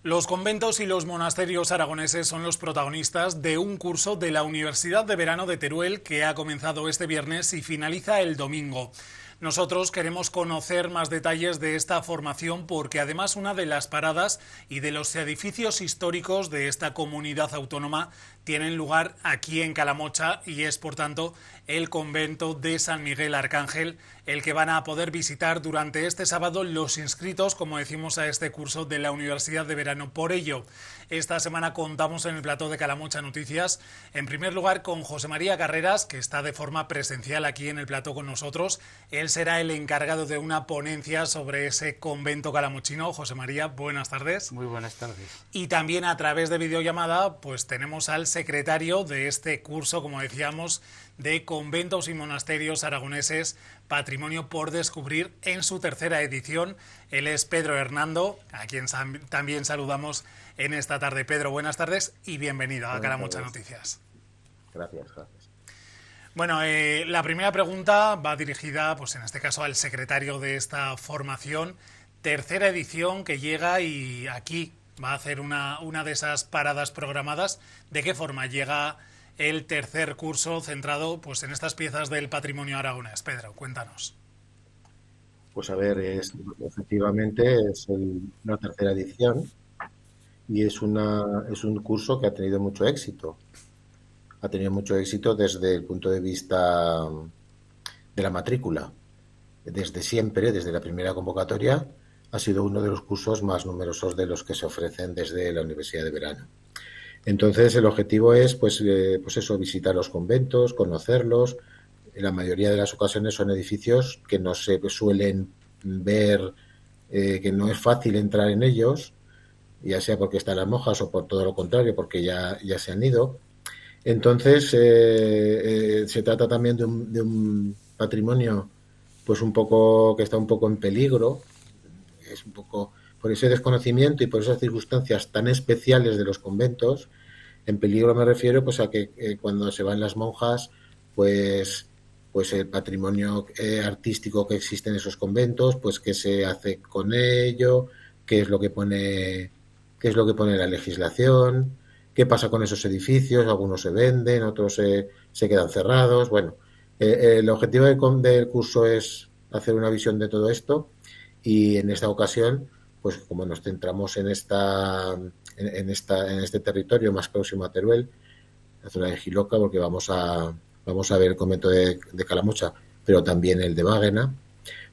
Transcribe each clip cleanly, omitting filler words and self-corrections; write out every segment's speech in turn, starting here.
Los conventos y los monasterios aragoneses son los protagonistas de un curso de la Universidad de Verano de Teruel que ha comenzado este viernes y finaliza el domingo. Nosotros queremos conocer más detalles de esta formación porque además una de las paradas y de los edificios históricos de esta comunidad autónoma tienen lugar aquí en Calamocha y es por tanto el convento de San Miguel Arcángel el que van a poder visitar durante este sábado los inscritos, como decimos, a este curso de la Universidad de Verano. Por ello, esta semana contamos en el plató de Calamocha Noticias, en primer lugar con José María Carreras, que está de forma presencial aquí en el plató con nosotros. Él será el encargado de una ponencia sobre ese convento calamochino. José María, buenas tardes. Muy buenas tardes. Y también a través de videollamada, pues tenemos al secretario de este curso, como decíamos, de conventos y monasterios aragoneses, Patrimonio por Descubrir, en su tercera edición. Él es Pedro Hernando, a quien también saludamos en esta tarde. Pedro, buenas tardes y bienvenido a Calamocha Noticias. Gracias, gracias. Bueno, la primera pregunta va dirigida, pues en este caso, al secretario de esta formación. Tercera edición que llega y aquí va a hacer una de esas paradas programadas. ¿De qué forma llega el tercer curso centrado pues en estas piezas del patrimonio aragonés? Pedro, cuéntanos. Pues a ver, efectivamente es una tercera edición y es un curso que ha tenido mucho éxito. Ha tenido mucho éxito desde el punto de vista de la matrícula. Desde siempre, desde la primera convocatoria, ha sido uno de los cursos más numerosos de los que se ofrecen desde la Universidad de Verano. Entonces, el objetivo es, pues eso, visitar los conventos, conocerlos. En la mayoría de las ocasiones son edificios que no se suelen ver, que no es fácil entrar en ellos, ya sea porque están las monjas o por todo lo contrario, porque ya se han ido. Entonces, se trata también de un patrimonio, pues un poco, que está un poco en peligro. Es un poco por ese desconocimiento y por esas circunstancias tan especiales de los conventos. En peligro me refiero pues a que cuando se van las monjas, pues el patrimonio artístico que existe en esos conventos, pues qué se hace con ello, qué es lo que pone la legislación, qué pasa con esos edificios, algunos se venden, otros se quedan cerrados. Bueno, el objetivo del curso es hacer una visión de todo esto y en esta ocasión, pues como nos centramos en este territorio más próximo a Teruel, la zona de Jiloca, porque vamos a ver el convento de Calamocha, pero también el de Báguena,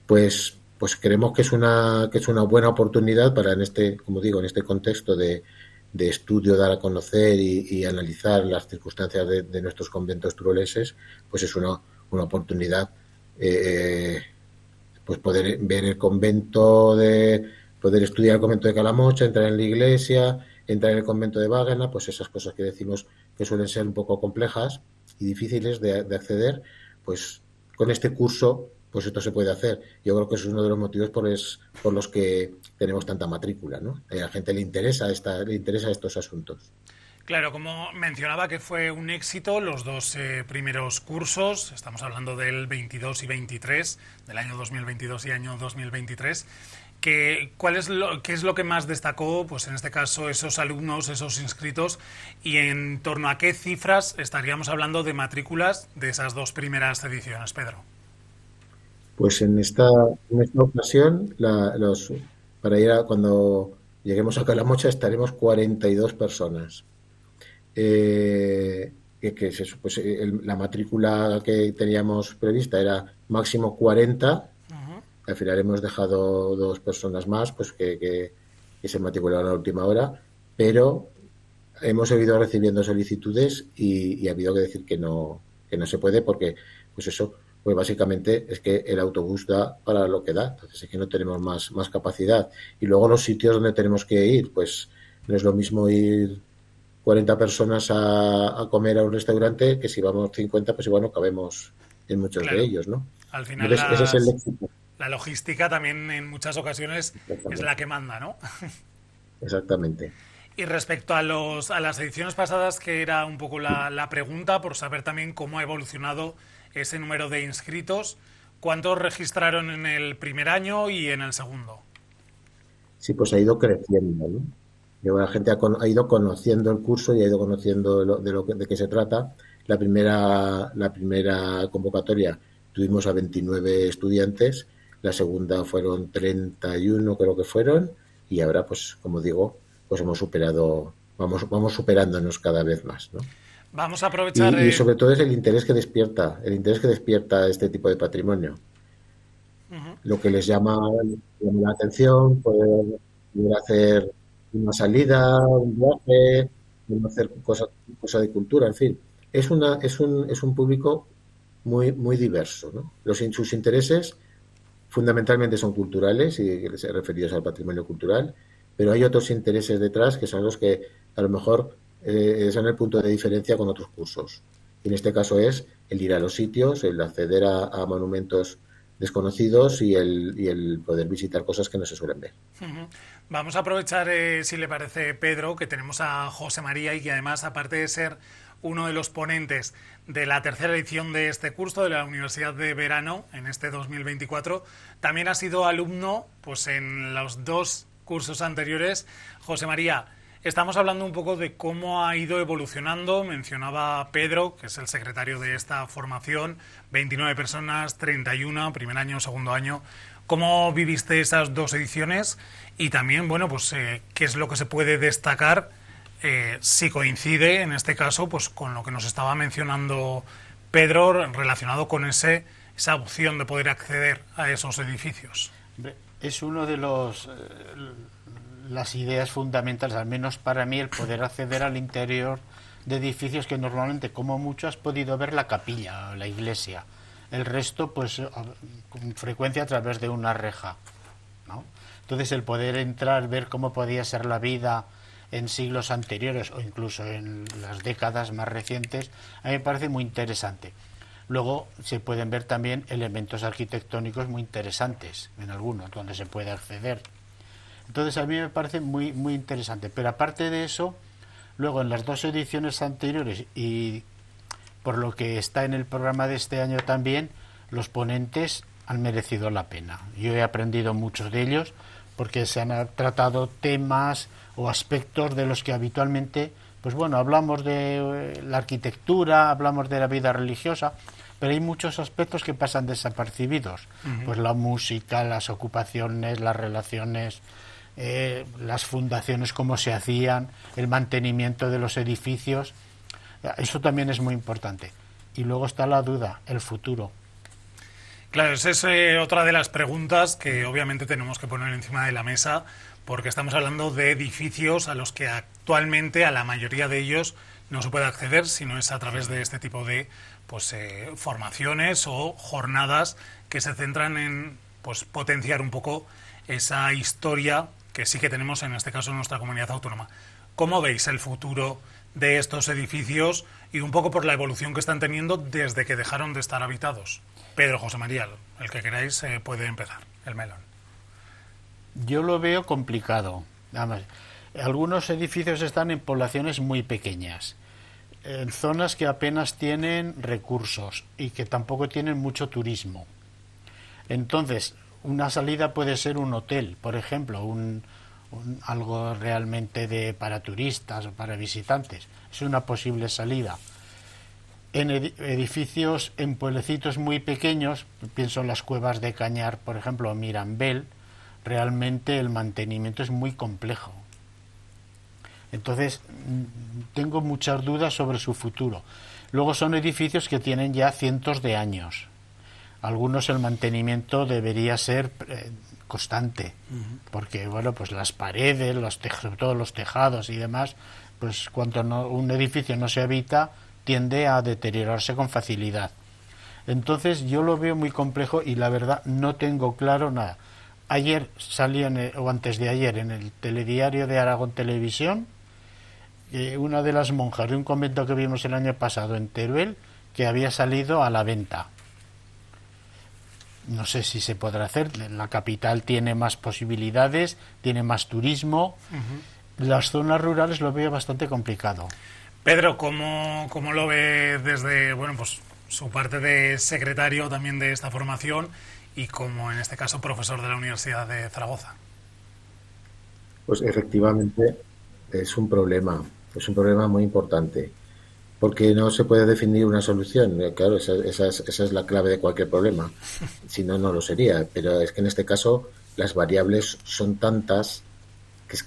pues creemos que es una buena oportunidad para como digo, en este contexto de estudio, dar a conocer y analizar las circunstancias de nuestros conventos turolenses, pues es una oportunidad pues poder ver el convento poder estudiar el convento de Calamocha, entrar en la iglesia, entrar en el convento de Báguena, pues esas cosas que decimos que suelen ser un poco complejas y difíciles de acceder, pues con este curso pues esto se puede hacer. Yo creo que eso es uno de los motivos por los que tenemos tanta matrícula, ¿no? A la gente le interesa estos asuntos. Claro, como mencionaba que fue un éxito los dos primeros cursos, estamos hablando del 22 y 23, del año 2022 y año 2023, ¿qué es lo que más destacó, pues en este caso, esos alumnos, esos inscritos, y en torno a qué cifras estaríamos hablando de matrículas de esas dos primeras ediciones, Pedro? Pues en esta ocasión, cuando lleguemos a Calamocha estaremos 42 personas. Que es eso, pues la matrícula que teníamos prevista era máximo 40. Uh-huh. Al final hemos dejado dos personas más pues que se matricularon a la última hora, pero hemos seguido recibiendo solicitudes y ha habido que decir que no se puede porque pues eso, pues básicamente es que el autobús da para lo que da, entonces es que no tenemos más capacidad. Y luego los sitios donde tenemos que ir, pues no es lo mismo ir 40 personas a comer a un restaurante que si vamos 50 pues igual no cabemos en muchos de Claro, ellos, ¿no? al final Entonces ese es el éxito. la logística también en muchas ocasiones es la Exactamente. que manda, ¿no? Exactamente. Y respecto a las ediciones pasadas, que era un poco la pregunta, por saber también cómo ha evolucionado ese número de inscritos, ¿cuántos registraron en el primer año y en el segundo? Sí, pues ha ido creciendo, ¿no? Y la gente ha ido conociendo el curso y ha ido conociendo de qué se trata. La primera convocatoria tuvimos a 29 estudiantes, la segunda fueron 31 creo que fueron, y ahora, pues como digo, pues hemos superado, vamos superándonos cada vez más, ¿no? Vamos a aprovechar... Y sobre todo es el interés que despierta este tipo de patrimonio. Ujú. Lo que les llama la atención, poder hacer una salida, un viaje, poder hacer cosas de cultura, en fin. Es un público muy, muy diverso, ¿no? Sus intereses fundamentalmente son culturales y referidos al patrimonio cultural, pero hay otros intereses detrás que son los que a lo mejor son el punto de diferencia con otros cursos. Y en este caso es el ir a los sitios, el acceder a monumentos desconocidos y el poder visitar cosas que no se suelen ver. Ujú. Vamos a aprovechar, si le parece, Pedro, que tenemos a José María y que además, aparte de ser uno de los ponentes de la tercera edición de este curso de la Universidad de Verano en este 2024, también ha sido alumno pues en los dos cursos anteriores. José María, estamos hablando un poco de cómo ha ido evolucionando. Mencionaba Pedro, que es el secretario de esta formación, 29 personas, 31, primer año, segundo año. ¿Cómo viviste esas dos ediciones? Y también, bueno, pues qué es lo que se puede destacar, si coincide, en este caso, pues con lo que nos estaba mencionando Pedro, relacionado con esa opción de poder acceder a esos edificios. Es uno de las ideas fundamentales, al menos para mí, el poder acceder al interior de edificios que normalmente, como mucho, has podido ver la capilla o la iglesia. El resto, pues, con frecuencia a través de una reja, ¿no? Entonces, el poder entrar, ver cómo podía ser la vida en siglos anteriores o incluso en las décadas más recientes, a mí me parece muy interesante. Luego se pueden ver también elementos arquitectónicos muy interesantes en algunos, donde se puede acceder. Entonces a mí me parece muy, muy interesante. Pero aparte de eso, luego en las dos ediciones anteriores y por lo que está en el programa de este año también, los ponentes han merecido la pena. Yo he aprendido muchos de ellos porque se han tratado temas o aspectos de los que habitualmente, pues bueno, hablamos de la arquitectura, hablamos de la vida religiosa, pero hay muchos aspectos que pasan desapercibidos. Pues la música, las ocupaciones, las relaciones, las fundaciones, cómo se hacían, el mantenimiento de los edificios. Eso también es muy importante. Y luego está la duda, el futuro. Claro, esa es otra de las preguntas que obviamente tenemos que poner encima de la mesa, porque estamos hablando de edificios a los que actualmente, a la mayoría de ellos, no se puede acceder, sino es a través de este tipo de pues formaciones o jornadas que se centran en pues potenciar un poco esa historia que sí que tenemos en este caso en nuestra comunidad autónoma. ¿Cómo veis el futuro de estos edificios y un poco por la evolución que están teniendo desde que dejaron de estar habitados? Pedro, José María, el que queráis puede empezar, el melón. Yo lo veo complicado. Además, algunos edificios están en poblaciones muy pequeñas, en zonas que apenas tienen recursos y que tampoco tienen mucho turismo. Entonces, una salida puede ser un hotel, por ejemplo, algo realmente para turistas o para visitantes. Es una posible salida. En edificios, en pueblecitos muy pequeños, pienso en las cuevas de Cañar, por ejemplo, o Mirambel, realmente el mantenimiento es muy complejo. Entonces, tengo muchas dudas sobre su futuro. Luego son edificios que tienen ya cientos de años. Algunos el mantenimiento debería ser constante, porque bueno, pues las paredes, sobre todo los tejados y demás, pues cuando un edificio no se habita, tiende a deteriorarse con facilidad. Entonces yo lo veo muy complejo y la verdad no tengo claro nada. Ayer salió, o antes de ayer, en el telediario de Aragón Televisión, una de las monjas de un convento que vimos el año pasado en Teruel, que había salido a la venta. No sé si se podrá hacer. La capital tiene más posibilidades, tiene más turismo. Las zonas rurales lo veo bastante complicado. Pedro, ¿cómo lo ve desde bueno, pues su parte de secretario también de esta formación y como en este caso profesor de la Universidad de Zaragoza? Pues efectivamente, es un problema muy importante, porque no se puede definir una solución. Claro, esa es la clave de cualquier problema, si no, no lo sería, pero es que en este caso las variables son tantas que es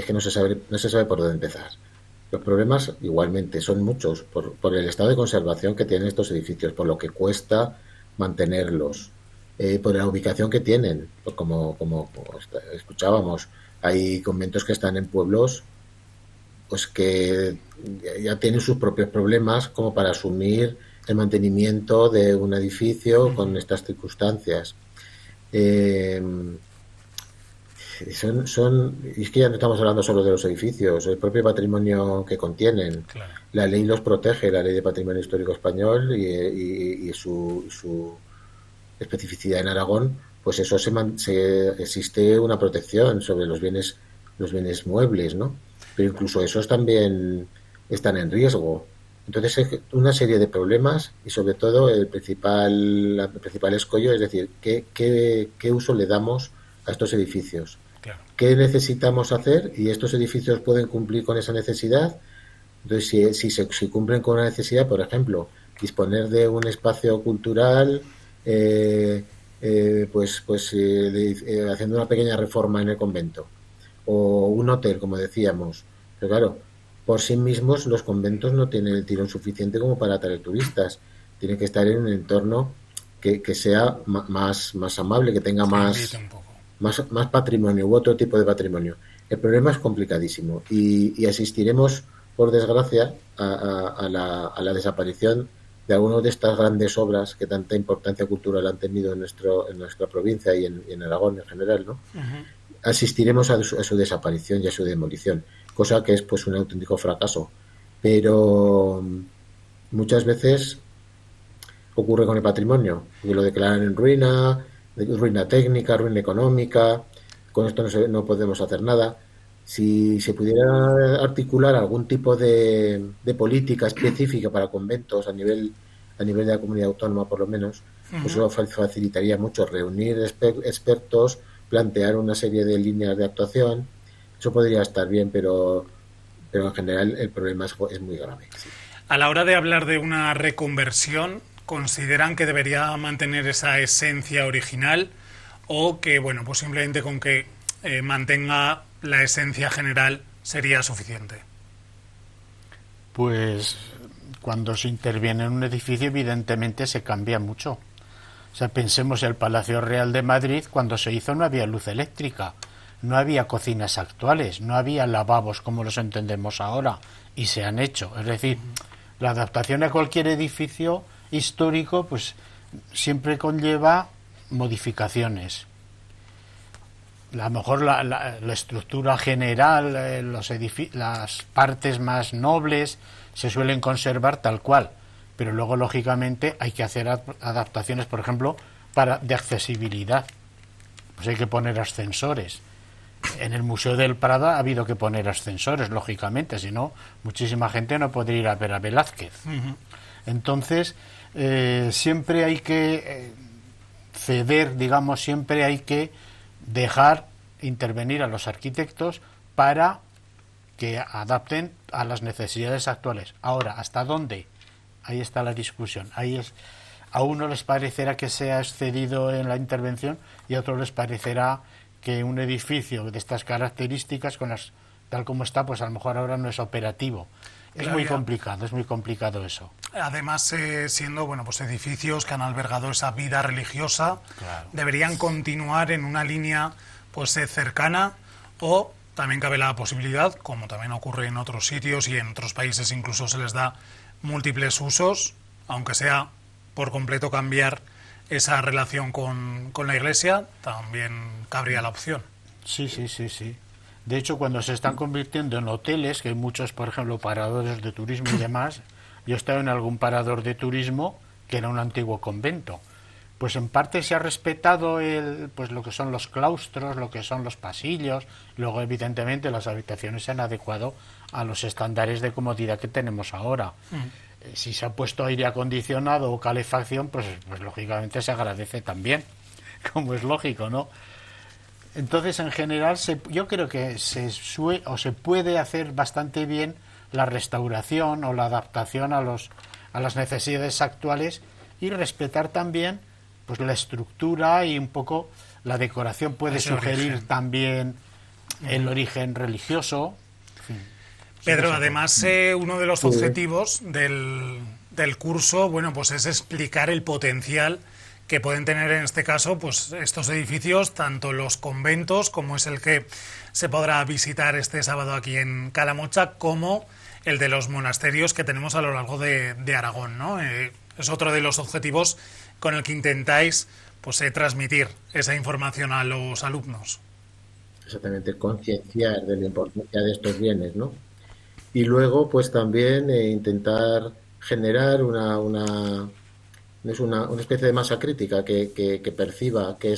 que no se sabe por dónde empezar. Los problemas igualmente son muchos por el estado de conservación que tienen estos edificios, por lo que cuesta mantenerlos, por la ubicación que tienen. Como escuchábamos, hay conventos que están en pueblos pues que ya tienen sus propios problemas como para asumir el mantenimiento de un edificio con estas circunstancias. Eh, y es que ya no estamos hablando solo de los edificios, el propio patrimonio que contienen. Claro. La ley los protege, la ley de patrimonio histórico español y su especificidad en Aragón, pues eso existe una protección sobre los bienes muebles, ¿no? Pero incluso esos también están en riesgo. Entonces, una serie de problemas y sobre todo el principal escollo es decir, ¿qué uso le damos a estos edificios? Claro. ¿Qué necesitamos hacer? Y estos edificios pueden cumplir con esa necesidad. Entonces, si cumplen con una necesidad, por ejemplo, disponer de un espacio cultural, haciendo una pequeña reforma en el convento, o un hotel, como decíamos. Pero claro, por sí mismos los conventos no tienen el tirón suficiente como para atraer turistas. Tienen que estar en un entorno que sea más amable, que tenga más patrimonio u otro tipo de patrimonio. El problema es complicadísimo y asistiremos, por desgracia, a la desaparición de algunas de estas grandes obras que tanta importancia cultural han tenido en nuestra provincia y en Aragón en general, ¿no? Uh-huh. Asistiremos a su desaparición y a su demolición, cosa que es pues un auténtico fracaso. Pero muchas veces ocurre con el patrimonio, que lo declaran en ruina técnica, ruina económica. Con esto no podemos hacer nada. Si se pudiera articular algún tipo de política específica para conventos a nivel de la comunidad autónoma, por lo menos, pues eso facilitaría mucho. Reunir expertos, plantear una serie de líneas de actuación, eso podría estar bien, pero en general el problema es muy grave. Sí. A la hora de hablar de una reconversión, ¿consideran que debería mantener esa esencia original o que, bueno, pues simplemente con que mantenga la esencia general sería suficiente? Pues cuando se interviene en un edificio evidentemente se cambia mucho. O sea, pensemos el Palacio Real de Madrid, cuando se hizo no había luz eléctrica, no había cocinas actuales, no había lavabos como los entendemos ahora y se han hecho. Es decir, la adaptación a cualquier edificio histórico pues siempre conlleva modificaciones. A lo mejor la estructura general, las partes más nobles se suelen conservar tal cual, pero luego lógicamente hay que hacer adaptaciones, por ejemplo, de accesibilidad. Pues hay que poner ascensores. En el Museo del Prado ha habido que poner ascensores, lógicamente, si no, muchísima gente no podría ir a ver a Velázquez. Uh-huh. Entonces, siempre hay que ceder, digamos, siempre hay que dejar intervenir a los arquitectos para que adapten a las necesidades actuales. Ahora, ¿hasta dónde? Ahí está la discusión. A uno les parecerá que se ha excedido en la intervención y a otros les parecerá que un edificio de estas características, tal como está, pues a lo mejor ahora no es operativo. Es muy complicado eso. Además, siendo pues edificios que han albergado esa vida religiosa, claro, deberían continuar en una línea pues cercana, o también cabe la posibilidad, como también ocurre en otros sitios y en otros países incluso se les da múltiples usos, aunque sea por completo cambiar esa relación con la Iglesia, también cabría la opción. Sí. De hecho, cuando se están convirtiendo en hoteles, que hay muchos, por ejemplo, paradores de turismo y demás, yo he estado en algún parador de turismo que era un antiguo convento. Pues en parte se ha respetado pues lo que son los claustros, lo que son los pasillos, luego evidentemente las habitaciones se han adecuado a los estándares de comodidad que tenemos ahora. Si se ha puesto aire acondicionado o calefacción, pues lógicamente se agradece también, como es lógico, ¿no? Entonces, en general, yo creo que se puede hacer bastante bien la restauración o la adaptación a las necesidades actuales y respetar también pues la estructura y un poco la decoración. Puede sugerir origen. También el origen religioso. En fin, Pedro, además, uno de los objetivos del curso, bueno, pues es explicar el potencial que pueden tener en este caso pues estos edificios, tanto los conventos, como es el que se podrá visitar este sábado aquí en Calamocha, como el de los monasterios que tenemos a lo largo de Aragón, ¿no? Es otro de los objetivos con el que intentáis pues transmitir esa información a los alumnos. Exactamente, concienciar de la importancia de estos bienes, ¿no? Y luego, pues también intentar generar una especie de masa crítica que perciba que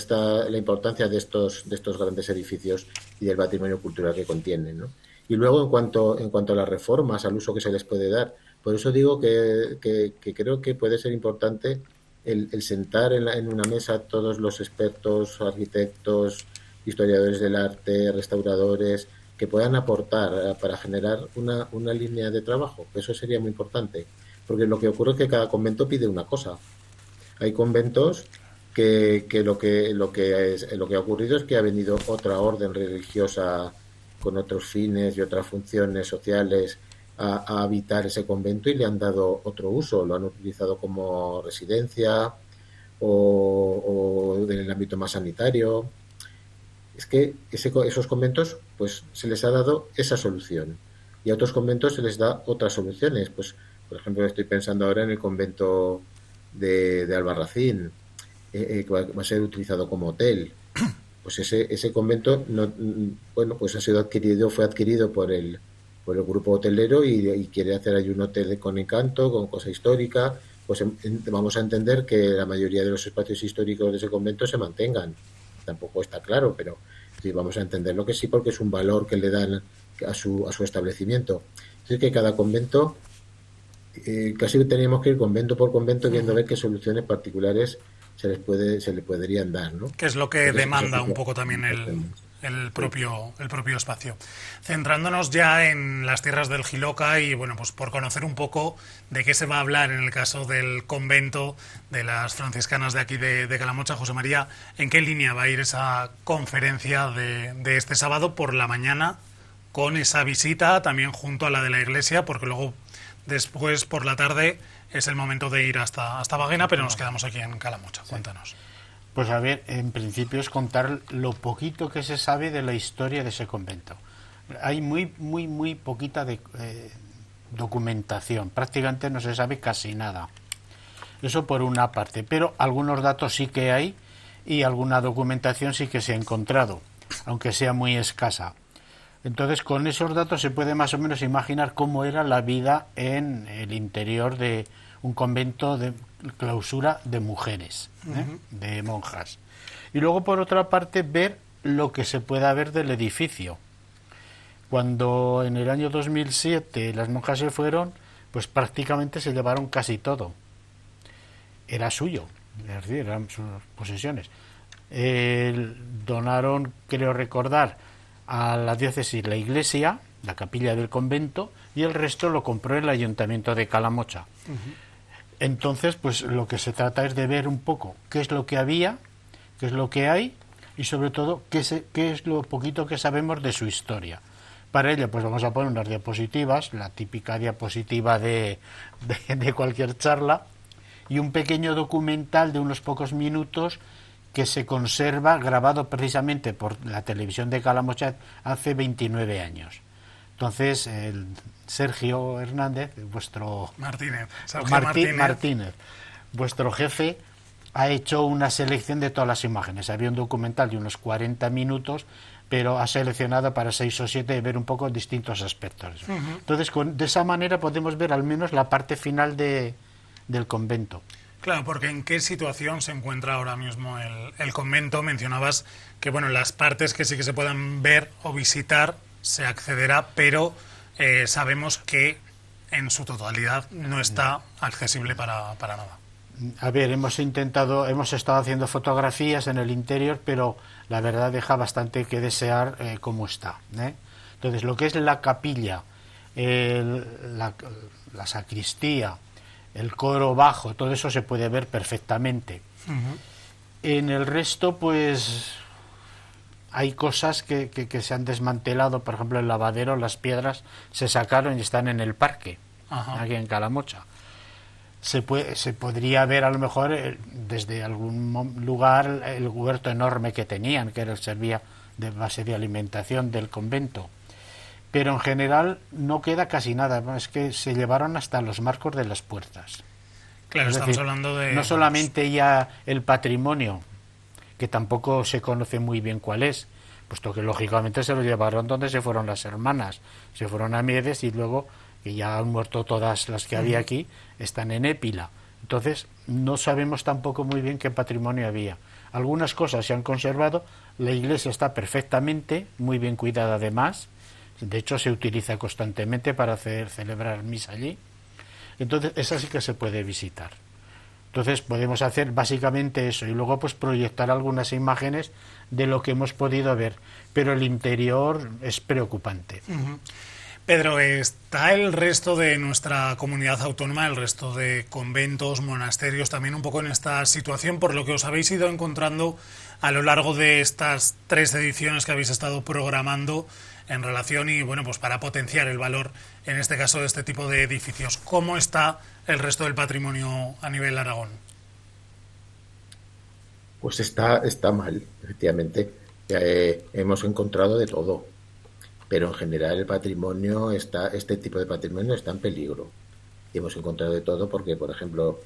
la importancia de estos grandes edificios y del patrimonio cultural que contienen, ¿no? Y luego, en cuanto a las reformas, al uso que se les puede dar, por eso digo que creo que puede ser importante el sentar en una mesa todos los expertos, arquitectos, historiadores del arte, restauradores, que puedan aportar para generar una línea de trabajo. Eso sería muy importante, porque lo que ocurre es que cada convento pide una cosa. Hay conventos que lo que ha ocurrido es que ha venido otra orden religiosa con otros fines y otras funciones sociales a habitar ese convento y le han dado otro uso, lo han utilizado como residencia o en el ámbito más sanitario. Es que esos conventos pues se les ha dado esa solución y a otros conventos se les da otras soluciones. Pues, por ejemplo, estoy pensando ahora en el convento de Albarracín, que va a ser utilizado como hotel. Pues ese convento pues fue adquirido por el grupo hotelero y quiere hacer ahí un hotel con encanto, con cosa histórica. Pues vamos a entender que la mayoría de los espacios históricos de ese convento se mantengan. Tampoco está claro, pero sí, vamos a entenderlo que sí, porque es un valor que le dan a su establecimiento. Es que cada convento, casi tenemos que ir convento por convento viendo a ver qué soluciones particulares se le podrían dar, ¿no? Que es lo que demanda un poco también el propio espacio. Centrándonos ya en las tierras del Jiloca y bueno, pues por conocer un poco de qué se va a hablar en el caso del convento de las franciscanas de aquí de Calamocha, José María, ¿en qué línea va a ir esa conferencia de este sábado por la mañana con esa visita también junto a la de la iglesia? Porque luego después por la tarde es el momento de ir hasta Baguena, pero nos quedamos aquí en Calamocha. Cuéntanos. Pues a ver, en principio es contar lo poquito que se sabe de la historia de ese convento. Hay muy poquita documentación, prácticamente no se sabe casi nada. Eso por una parte, pero algunos datos sí que hay y alguna documentación sí que se ha encontrado, aunque sea muy escasa. Entonces, con esos datos se puede más o menos imaginar cómo era la vida en el interior de un convento de clausura de mujeres, de monjas. Y luego, por otra parte, ver lo que se pueda ver del edificio. Cuando en el año 2007 las monjas se fueron, pues prácticamente se llevaron casi todo. Era suyo, es decir, eran sus posesiones. Donaron, creo recordar, a la diócesis la iglesia, la capilla del convento, y el resto lo compró el ayuntamiento de Calamocha. Entonces, pues lo que se trata es de ver un poco qué es lo que había, qué es lo que hay y sobre todo qué es lo poquito que sabemos de su historia. Para ello, pues vamos a poner unas diapositivas, la típica diapositiva de cualquier charla, y un pequeño documental de unos pocos minutos que se conserva, grabado precisamente por la televisión de Calamocha hace 29 años. Entonces, Sergio Hernández, vuestro... Martínez, vuestro jefe, ha hecho una selección de todas las imágenes. Había un documental de unos 40 minutos, pero ha seleccionado para 6 o 7 y ver un poco distintos aspectos. Entonces, de esa manera podemos ver al menos la parte final del convento. Claro, porque ¿en qué situación se encuentra ahora mismo el convento? Mencionabas que bueno, las partes que sí que se puedan ver o visitar se accederá, pero sabemos que en su totalidad no está accesible para nada. A ver, hemos estado haciendo fotografías en el interior, pero la verdad deja bastante que desear como está, ¿eh? Entonces, lo que es la capilla, la sacristía, el coro bajo, todo eso se puede ver perfectamente. En el resto, pues hay cosas que se han desmantelado. Por ejemplo, el lavadero, las piedras se sacaron y están en el parque, aquí en Calamocha. Se podría ver a lo mejor desde algún lugar el huerto enorme que tenían, que servía de base de alimentación del convento. Pero en general no queda casi nada, es que se llevaron hasta los marcos de las puertas. Claro, estamos hablando de... No solamente ya el patrimonio, que tampoco se conoce muy bien cuál es, puesto que lógicamente se lo llevaron donde se fueron las hermanas, se fueron a Miedes y luego, que ya han muerto todas las que había aquí, están en Épila. Entonces no sabemos tampoco muy bien qué patrimonio había. Algunas cosas se han conservado, la iglesia está perfectamente, muy bien cuidada además, de hecho se utiliza constantemente para celebrar misa allí. Entonces esa sí que se puede visitar. Entonces podemos hacer básicamente eso y luego pues proyectar algunas imágenes de lo que hemos podido ver, pero el interior es preocupante. Pedro, ¿está el resto de nuestra comunidad autónoma, el resto de conventos, monasterios, también un poco en esta situación, por lo que os habéis ido encontrando a lo largo de estas 3 ediciones que habéis estado programando en relación y, bueno, pues para potenciar el valor, en este caso, de este tipo de edificios? ¿Cómo está el resto del patrimonio a nivel Aragón? Pues está mal, efectivamente. Hemos encontrado de todo, pero en general el patrimonio este tipo de patrimonio está en peligro. Y hemos encontrado de todo porque, por ejemplo,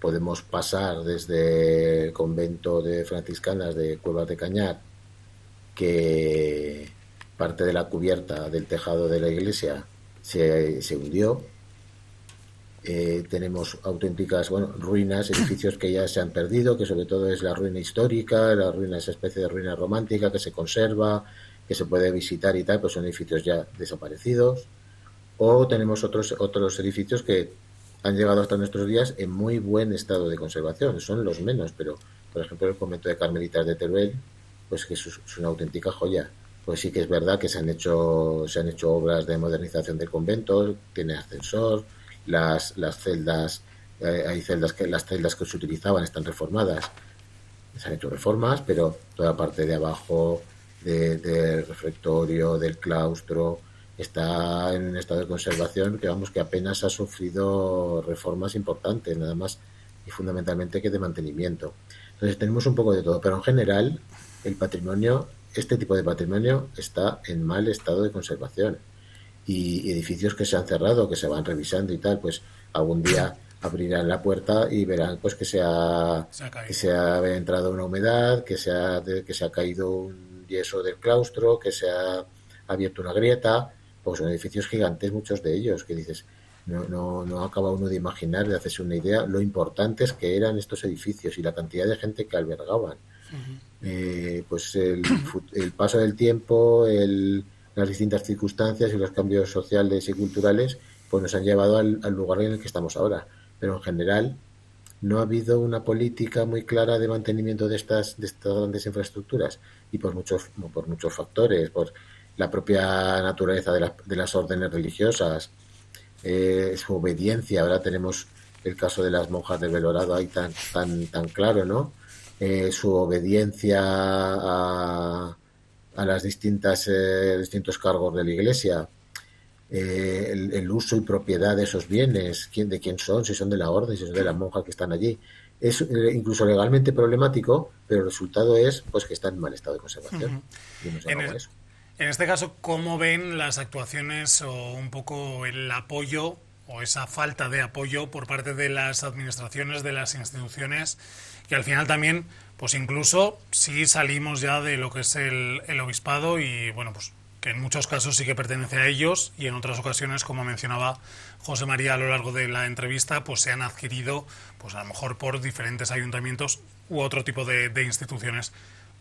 podemos pasar desde el convento de franciscanas de Cuevas de Cañar, que parte de la cubierta del tejado de la iglesia se hundió. Tenemos auténticas ruinas, edificios que ya se han perdido, que sobre todo es la ruina histórica, la ruina, esa especie de ruina romántica que se conserva, que se puede visitar y tal, pues son edificios ya desaparecidos. O tenemos otros edificios que han llegado hasta nuestros días en muy buen estado de conservación, son los menos, pero por ejemplo el convento de Carmelitas de Teruel, pues que es una auténtica joya. Pues sí que es verdad que se han hecho obras de modernización del convento, tiene ascensor, las celdas, hay celdas las celdas que se utilizaban están reformadas, se han hecho reformas, pero toda la parte de abajo del refectorio, del claustro, está en un estado de conservación que apenas ha sufrido reformas importantes, nada más y fundamentalmente que de mantenimiento. Entonces tenemos un poco de todo, pero en general el patrimonio, este tipo de patrimonio está en mal estado de conservación. Y edificios que se han cerrado, que se van revisando y tal, pues algún día abrirán la puerta y verán pues que se ha entrado una humedad, que se ha caído un yeso del claustro, que se ha abierto una grieta. Pues son edificios gigantes, muchos de ellos, que dices, no acaba uno de imaginar, de hacerse una idea lo importantes que eran estos edificios y la cantidad de gente que albergaban. Pues el paso del tiempo, las distintas circunstancias y los cambios sociales y culturales pues nos han llevado al lugar en el que estamos ahora. Pero en general no ha habido una política muy clara de mantenimiento de estas grandes infraestructuras y por muchos factores, por la propia naturaleza de las órdenes religiosas, su obediencia. Ahora tenemos el caso de las monjas de Belorado ahí tan claro, ¿no? Su obediencia a las distintos cargos de la Iglesia, el uso y propiedad de esos bienes, de quién son, si son de la orden, si son de las monjas que están allí. Es incluso legalmente problemático, pero el resultado es pues que está en mal estado de conservación. Y no se haga eso. En este caso, ¿cómo ven las actuaciones o un poco el apoyo o esa falta de apoyo por parte de las administraciones, de las instituciones, que al final también, pues incluso si salimos ya de lo que es el obispado y bueno, pues que en muchos casos sí que pertenece a ellos y en otras ocasiones, como mencionaba José María a lo largo de la entrevista, pues se han adquirido pues a lo mejor por diferentes ayuntamientos u otro tipo de instituciones?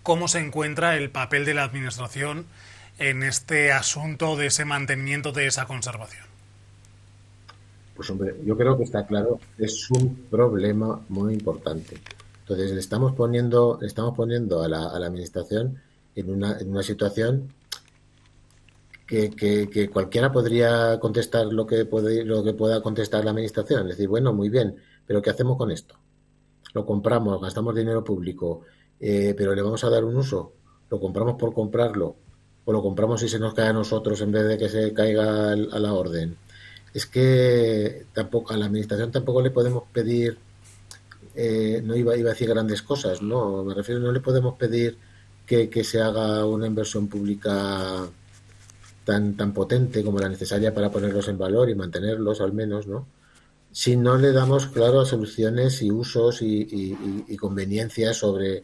¿Cómo se encuentra el papel de la administración en este asunto de ese mantenimiento, de esa conservación? Pues hombre, yo creo que está claro, es un problema muy importante. Entonces le estamos poniendo a la administración en una situación que cualquiera podría contestar lo que pueda contestar la administración. Es decir, bueno, muy bien, pero ¿qué hacemos con esto? Lo compramos, gastamos dinero público, pero le vamos a dar un uso. Lo compramos por comprarlo, o lo compramos y se nos cae a nosotros en vez de que se caiga a la orden. Es que tampoco a la administración tampoco le podemos pedir, no iba a decir grandes cosas, no, me refiero, no le podemos pedir que se haga una inversión pública tan potente como la necesaria para ponerlos en valor y mantenerlos al menos, ¿no? Si no le damos, claro, soluciones y usos y conveniencias sobre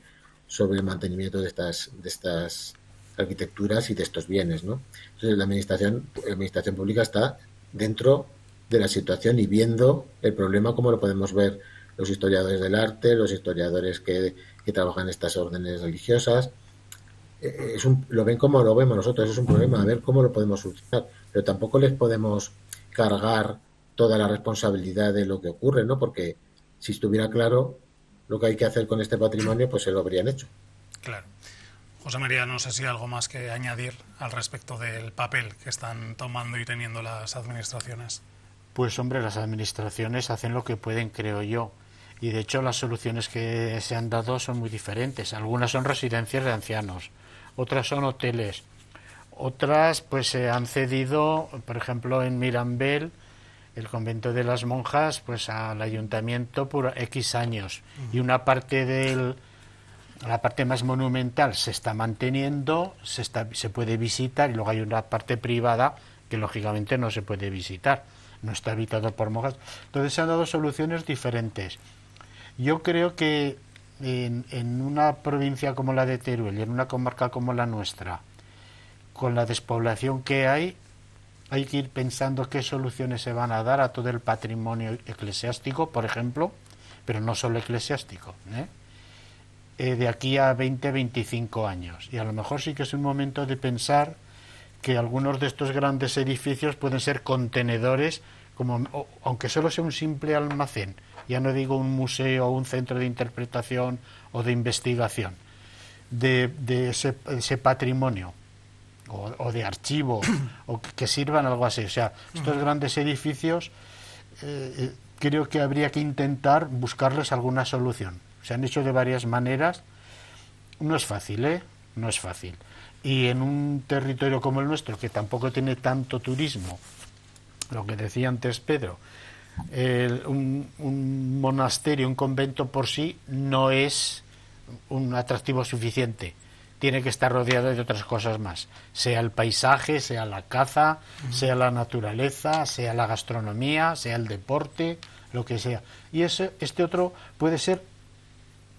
el mantenimiento de estas arquitecturas y de estos bienes, ¿no? Entonces la administración pública está dentro de la situación y viendo el problema como lo podemos ver los historiadores del arte, los historiadores que trabajan en estas órdenes religiosas. Lo ven como lo vemos nosotros, es un problema, a ver cómo lo podemos solucionar, pero tampoco les podemos cargar toda la responsabilidad de lo que ocurre, ¿no? Porque si estuviera claro lo que hay que hacer con este patrimonio, pues se lo habrían hecho. Claro. José María, no sé si hay algo más que añadir al respecto del papel que están tomando y teniendo las administraciones. Pues hombre, las administraciones hacen lo que pueden, creo yo. Y de hecho las soluciones que se han dado son muy diferentes. Algunas son residencias de ancianos, otras son hoteles, otras pues se han cedido, por ejemplo en Mirambel, el convento de las monjas, pues al ayuntamiento por X años. Y una parte la parte más monumental se está manteniendo, se puede visitar, y luego hay una parte privada que lógicamente no se puede visitar, no está habitado por monjas. Entonces se han dado soluciones diferentes. Yo creo que en una provincia como la de Teruel y en una comarca como la nuestra, con la despoblación que hay que ir pensando qué soluciones se van a dar a todo el patrimonio eclesiástico, por ejemplo, pero no solo eclesiástico, de aquí a 20-25 años. Y a lo mejor sí que es un momento de pensar que algunos de estos grandes edificios pueden ser contenedores, aunque solo sea un simple almacén, ya no digo un museo o un centro de interpretación o de investigación, de ese patrimonio o de archivo o que sirvan algo así. O sea, estos grandes edificios creo que habría que intentar buscarles alguna solución. Se han hecho de varias maneras. No es fácil, no es fácil. Y en un territorio como el nuestro, que tampoco tiene tanto turismo, lo que decía antes Pedro, un monasterio, un convento por sí no es un atractivo suficiente. Tiene que estar rodeado de otras cosas más, sea el paisaje, sea la caza, sea la naturaleza, sea la gastronomía, sea el deporte, lo que sea. Y este otro puede ser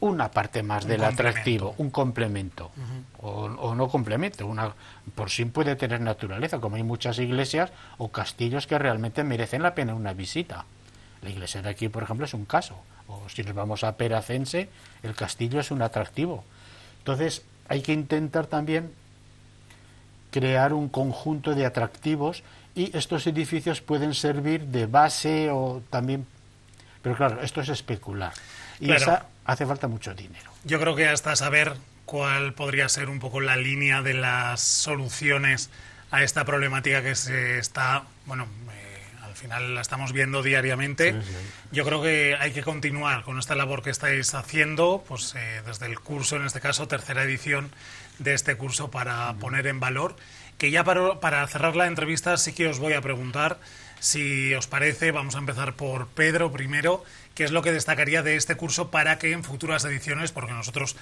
una parte más del atractivo, un complemento, o no complemento, por sí puede tener naturaleza, como hay muchas iglesias o castillos que realmente merecen la pena una visita. La iglesia de aquí, por ejemplo, es un caso, o si nos vamos a Peracense, el castillo es un atractivo. Entonces, hay que intentar también crear un conjunto de atractivos, y estos edificios pueden servir de base o también, pero claro, esto es especular. Y claro, hace falta mucho dinero. Yo creo que hasta saber cuál podría ser un poco la línea de las soluciones a esta problemática que se está, al final la estamos viendo diariamente. Sí. Yo creo que hay que continuar con esta labor que estáis haciendo, pues desde el curso, en este caso, tercera edición de este curso, para poner en valor. Que ya para cerrar la entrevista sí que os voy a preguntar, si os parece, vamos a empezar por Pedro primero, qué es lo que destacaría de este curso para que en futuras ediciones, porque nosotros,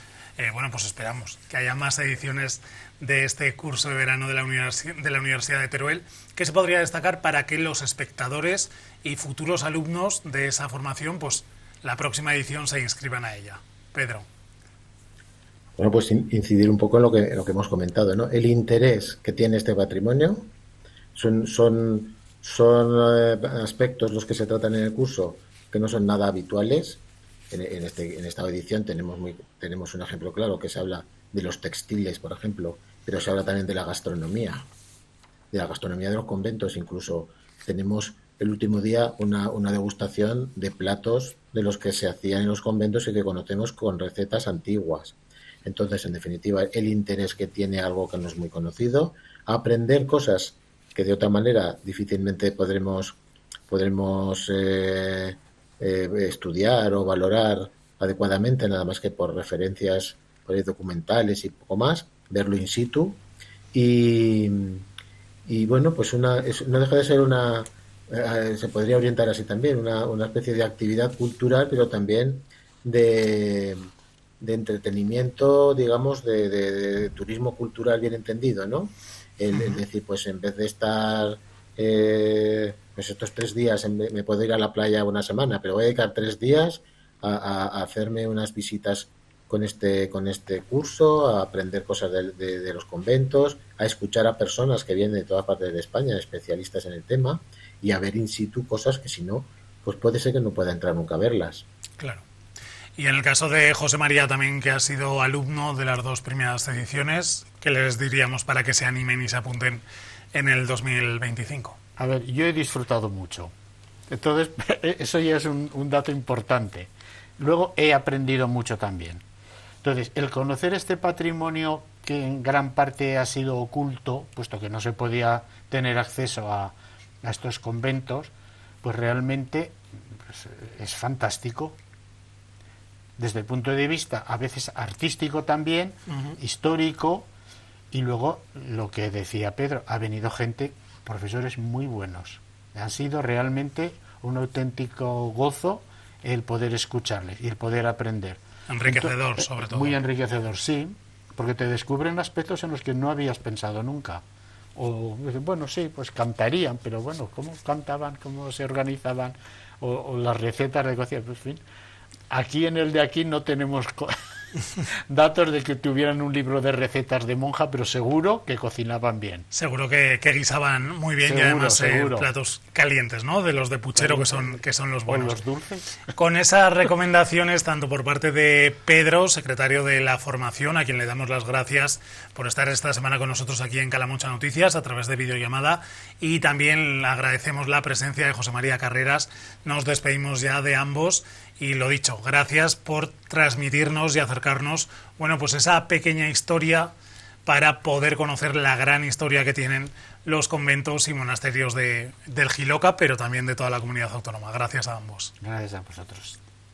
pues esperamos que haya más ediciones de este curso de verano de la Universidad de Teruel, ¿qué se podría destacar para que los espectadores y futuros alumnos de esa formación, pues la próxima edición se inscriban a ella? Pedro. Bueno, pues incidir un poco en lo que hemos comentado, ¿no? El interés que tiene este patrimonio son aspectos los que se tratan en el curso que no son nada habituales. En esta edición tenemos un ejemplo claro, que se habla de los textiles, por ejemplo, pero se habla también de la gastronomía de los conventos. Incluso tenemos el último día una degustación de platos de los que se hacían en los conventos y que conocemos con recetas antiguas. Entonces, en definitiva, el interés que tiene algo que no es muy conocido, aprender cosas que de otra manera difícilmente podremos estudiar o valorar adecuadamente, nada más que por referencias por documentales y poco más, verlo in situ y, bueno, pues no deja de ser se podría orientar así también, una especie de actividad cultural, pero también de entretenimiento, digamos, de turismo cultural bien entendido, ¿no? Es decir, pues en vez de estar pues estos 3 días, me puedo ir a la playa una semana, pero voy a dedicar 3 días a hacerme unas visitas con este curso, a aprender cosas de los conventos, a escuchar a personas que vienen de todas partes de España, especialistas en el tema, y a ver in situ cosas que si no, pues puede ser que no pueda entrar nunca a verlas. Claro. Y en el caso de José María también, que ha sido alumno de las 2 primeras ediciones, ¿qué les diríamos para que se animen y se apunten en el 2025? A ver, yo he disfrutado mucho. Entonces, eso ya es un dato importante. Luego he aprendido mucho también. Entonces, el conocer este patrimonio que en gran parte ha sido oculto, puesto que no se podía tener acceso a estos conventos, pues realmente pues, es fantástico. Desde el punto de vista, a veces artístico también, histórico, y luego lo que decía Pedro, ha venido gente, profesores muy buenos. Han sido realmente un auténtico gozo el poder escucharles y el poder aprender. Enriquecedor, sobre todo. Muy enriquecedor, sí, porque te descubren aspectos en los que no habías pensado nunca. O, bueno, sí, pues cantarían, pero bueno, ¿cómo cantaban? ¿Cómo se organizaban? O las recetas de cocina, pues, en fin. Aquí en el de aquí no tenemos datos de que tuvieran un libro de recetas de monja, pero seguro que cocinaban bien. Seguro que guisaban muy bien, seguro, y además platos calientes, ¿no? De los de puchero que son los buenos. O los dulces. Con esas recomendaciones, tanto por parte de Pedro, secretario de la formación, a quien le damos las gracias por estar esta semana con nosotros aquí en Calamocha Noticias a través de videollamada, y también agradecemos la presencia de José María Carreras. Nos despedimos ya de ambos. Y lo dicho, gracias por transmitirnos y acercarnos, bueno, pues esa pequeña historia para poder conocer la gran historia que tienen los conventos y monasterios del Jiloca, pero también de toda la comunidad autónoma. Gracias a ambos. Gracias a vosotros.